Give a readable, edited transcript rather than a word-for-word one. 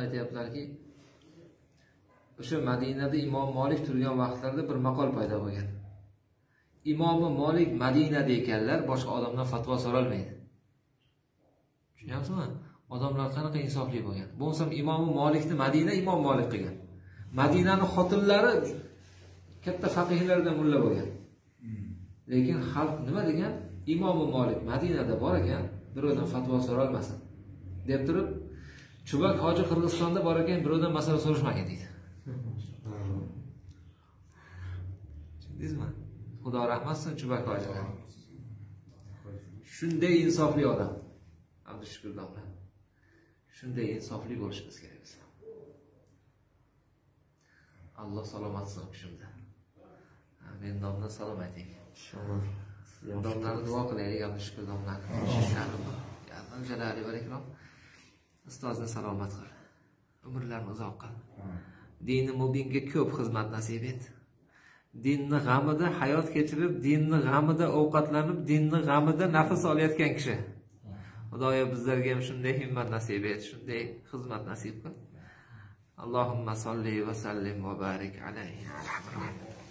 aytyaplarki, o'sha Madinada Imom Molik turgan vaqtlarda bir maqol paydo bo'lgan. Imomi Molik Madinada ekanlar, boshqa odamdan fatvo so'ralmaydi. Tushunyapsizmi? Odamlar qanaqa insofli bo'lgan. Bo'lsam Imomi Molikni Madina Imom Molik qilgan. Madinaning xotinlari katta faqihlardan mulla bo'lgan. Lekin xalq nima degan? Imomi Molik Madinada bor ekan, birovdan fatvo so'ralmasin deb turib, Chubak hoji Qirg'izistonda bor ekan, birovdan masala so'rashmagan deydi. Tushundingizmi? Xudo rahmat qilsin Chubak hojiga. Shunday insofli odam. Abdushukur domla. Shunday insofli bo'lishimiz kerak biz. Alloh salomat qilsin kishimda. Men domla salom ayting. Inshaalloh. Domlani duo qilaylik Abdushukur domlani. Alloh jalali va ikrom. Ustozni salomat qil. Umrlarini uzoq qil. Dini mubinga ko'p xizmat nasib et. Dinni g'amida hayot kechirib, dinni g'amida ovqatlanib, dinni g'amida nafas olayotgan kishi. Xudoyo bizlarga ham shunday himmat nasib et, shunday xizmat nasib qil. Allohumma solli va sallim va barik alayhi.